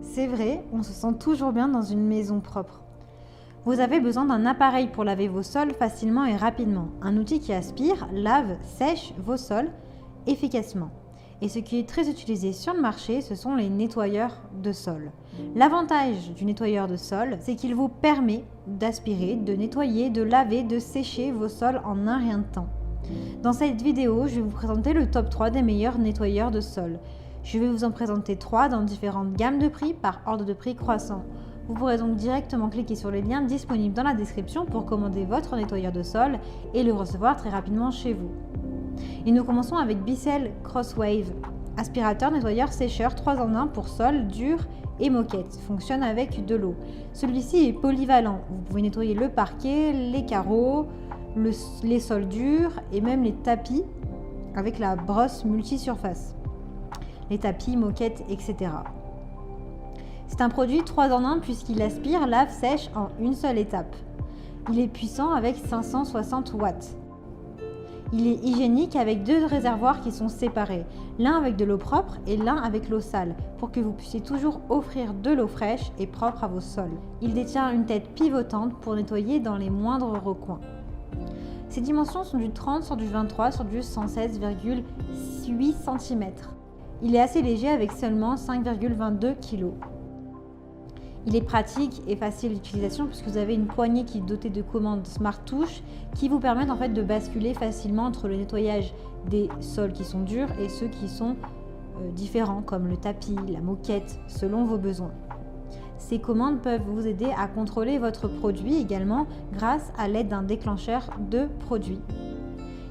C'est vrai, on se sent toujours bien dans une maison propre. Vous avez besoin d'un appareil pour laver vos sols facilement et rapidement. Un outil qui aspire, lave, sèche vos sols efficacement. Et ce qui est très utilisé sur le marché, ce sont les nettoyeurs de sol. L'avantage du nettoyeur de sol, c'est qu'il vous permet d'aspirer, de nettoyer, de laver, de sécher vos sols en un rien de temps. Dans cette vidéo, je vais vous présenter le top 3 des meilleurs nettoyeurs de sol. Je vais vous en présenter 3 dans différentes gammes de prix par ordre de prix croissant. Vous pourrez donc directement cliquer sur les liens disponibles dans la description pour commander votre nettoyeur de sol et le recevoir très rapidement chez vous. Et nous commençons avec Bissell Crosswave, aspirateur nettoyeur sécheur 3 en 1 pour sol dur et moquette, fonctionne avec de l'eau. Celui-ci est polyvalent, vous pouvez nettoyer le parquet, les carreaux, les sols durs et même les tapis avec la brosse multisurface, les tapis, moquettes, etc. C'est un produit 3 en 1 puisqu'il aspire, lave, sèche en une seule étape. Il est puissant avec 560 watts. Il est hygiénique avec 2 réservoirs qui sont séparés, l'un avec de l'eau propre et l'un avec l'eau sale, pour que vous puissiez toujours offrir de l'eau fraîche et propre à vos sols. Il détient une tête pivotante pour nettoyer dans les moindres recoins. Ses dimensions sont du 30 sur du 23 sur du 116,8 cm. Il est assez léger avec seulement 5,22 kg. Il est pratique et facile d'utilisation puisque vous avez une poignée qui est dotée de commandes Smart Touch qui vous permettent en fait de basculer facilement entre le nettoyage des sols qui sont durs et ceux qui sont différents comme le tapis, la moquette, selon vos besoins. Ces commandes peuvent vous aider à contrôler votre produit également grâce à l'aide d'un déclencheur de produit.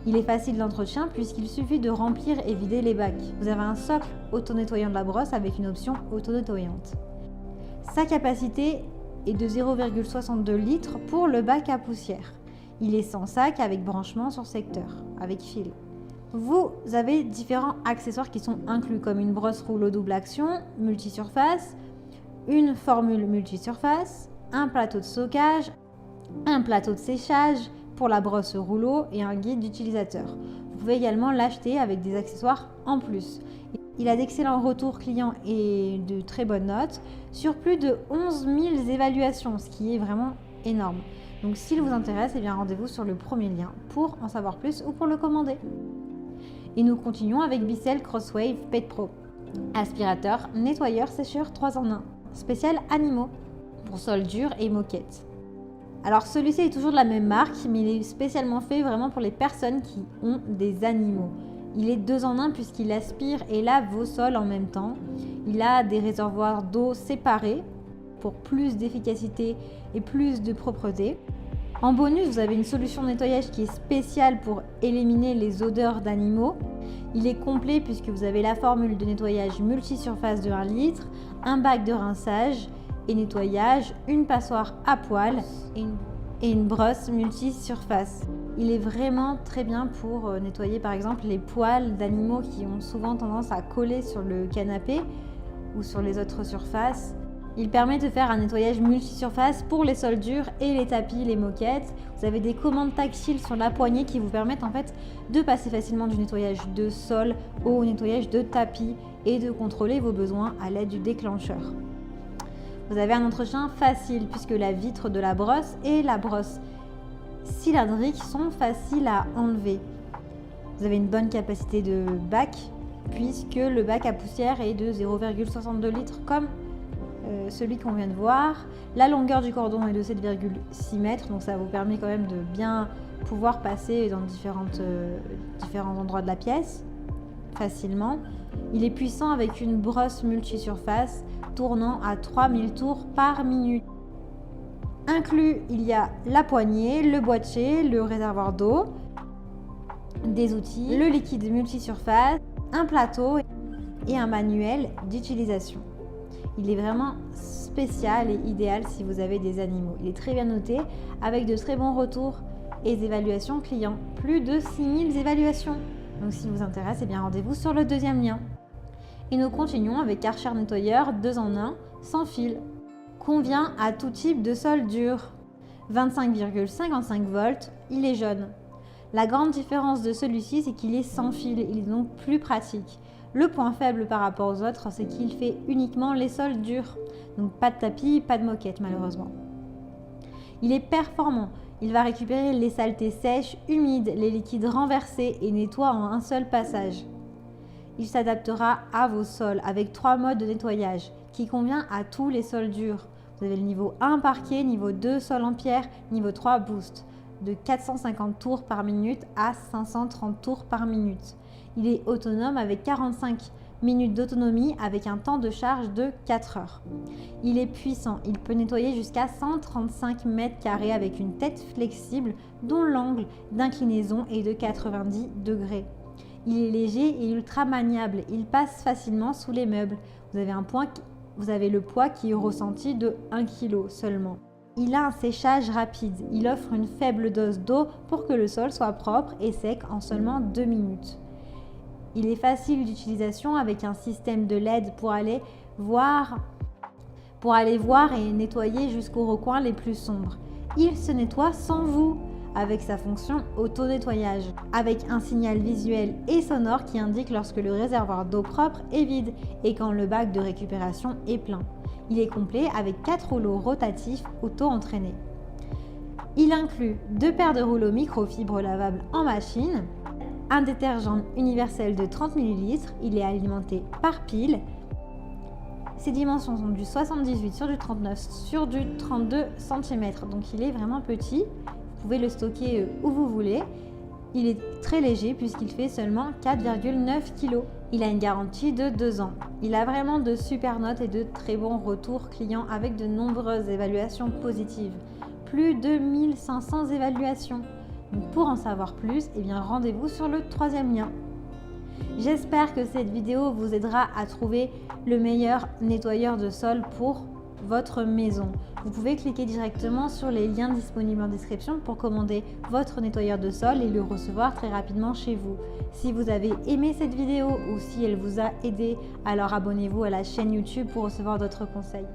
Il est facile d'entretien puisqu'il suffit de remplir et vider les bacs. Vous avez un socle auto-nettoyant de la brosse avec une option auto-nettoyante. Sa capacité est de 0,62 litres pour le bac à poussière. Il est sans sac avec branchement sur secteur, avec fil. Vous avez différents accessoires qui sont inclus comme une brosse rouleau double action, multisurface, une formule multisurface, un plateau de stockage, un plateau de séchage pour la brosse rouleau et un guide d'utilisateur. Vous pouvez également l'acheter avec des accessoires en plus. Il a d'excellents retours clients et de très bonnes notes sur plus de 11 000 évaluations, ce qui est vraiment énorme. Donc s'il vous intéresse, eh bien rendez-vous sur le premier lien pour en savoir plus ou pour le commander. Et nous continuons avec Bissell Crosswave Pet Pro, aspirateur, nettoyeur, sécheur 3 en 1, spécial animaux pour sol dur et moquette. Alors celui-ci est toujours de la même marque, mais il est spécialement fait vraiment pour les personnes qui ont des animaux. Il est 2 en 1 puisqu'il aspire et lave vos sols en même temps. Il a des réservoirs d'eau séparés pour plus d'efficacité et plus de propreté. En bonus, vous avez une solution de nettoyage qui est spéciale pour éliminer les odeurs d'animaux. Il est complet puisque vous avez la formule de nettoyage multisurface de 1 litre, un bac de rinçage et nettoyage, une passoire à poils et une brosse multisurface. Il est vraiment très bien pour nettoyer par exemple les poils d'animaux qui ont souvent tendance à coller sur le canapé ou sur les autres surfaces. Il permet de faire un nettoyage multisurface pour les sols durs et les tapis, les moquettes. Vous avez des commandes tactiles sur la poignée qui vous permettent en fait de passer facilement du nettoyage de sol au nettoyage de tapis et de contrôler vos besoins à l'aide du déclencheur. Vous avez un entretien facile puisque la vitre de la brosse et la brosse cylindriques sont faciles à enlever. Vous avez une bonne capacité de bac puisque le bac à poussière est de 0,62 litres comme celui qu'on vient de voir. La longueur du cordon est de 7,6 mètres, donc ça vous permet quand même de bien pouvoir passer dans différents endroits de la pièce facilement. Il est puissant avec une brosse multisurface tournant à 3000 tours par minute. Inclus, il y a la poignée, le boîtier, le réservoir d'eau, des outils, le liquide multisurface, un plateau et un manuel d'utilisation. Il est vraiment spécial et idéal si vous avez des animaux. Il est très bien noté avec de très bons retours et évaluations clients. Plus de 6000 évaluations. Donc si vous intéresse, eh bien rendez-vous sur le deuxième lien. Et nous continuons avec Karcher nettoyeur 2 en 1 sans fil. Convient à tout type de sol dur. 25,55 volts, il est jaune. La grande différence de celui-ci, c'est qu'il est sans fil, il est donc plus pratique. Le point faible par rapport aux autres, c'est qu'il fait uniquement les sols durs. Donc pas de tapis, pas de moquette malheureusement. Il est performant. Il va récupérer les saletés sèches, humides, les liquides renversés et nettoie en un seul passage. Il s'adaptera à vos sols avec 3 modes de nettoyage qui convient à tous les sols durs. Vous avez le niveau 1 parquet, niveau 2 sol en pierre, niveau 3 boost, de 450 tours par minute à 530 tours par minute. Il est autonome avec 45 minutes d'autonomie avec un temps de charge de 4 heures. Il est puissant, il peut nettoyer jusqu'à 135 mètres carrés avec une tête flexible dont l'angle d'inclinaison est de 90 degrés. Il est léger et ultra maniable, il passe facilement sous les meubles. Vous avez le poids qui est ressenti de 1 kg seulement. Il a un séchage rapide, il offre une faible dose d'eau pour que le sol soit propre et sec en seulement 2 minutes. Il est facile d'utilisation avec un système de LED pour aller voir et nettoyer jusqu'aux recoins les plus sombres. Il se nettoie sans vous avec sa fonction auto-nettoyage, avec un signal visuel et sonore qui indique lorsque le réservoir d'eau propre est vide et quand le bac de récupération est plein. Il est complet avec 4 rouleaux rotatifs auto-entraînés. Il inclut 2 paires de rouleaux microfibres lavables en machine, un détergent universel de 30 ml, il est alimenté par pile. Ses dimensions sont du 78 sur du 39 sur du 32 cm, donc il est vraiment petit. Vous pouvez le stocker où vous voulez. Il est très léger puisqu'il fait seulement 4,9 kg. Il a une garantie de 2 ans. Il a vraiment de super notes et de très bons retours clients avec de nombreuses évaluations positives. Plus de 1500 évaluations. Donc pour en savoir plus, rendez-vous sur le 3e lien. J'espère que cette vidéo vous aidera à trouver le meilleur nettoyeur de sol pour votre maison. Vous pouvez cliquer directement sur les liens disponibles en description pour commander votre nettoyeur de sol et le recevoir très rapidement chez vous. Si vous avez aimé cette vidéo ou si elle vous a aidé, alors abonnez-vous à la chaîne YouTube pour recevoir d'autres conseils.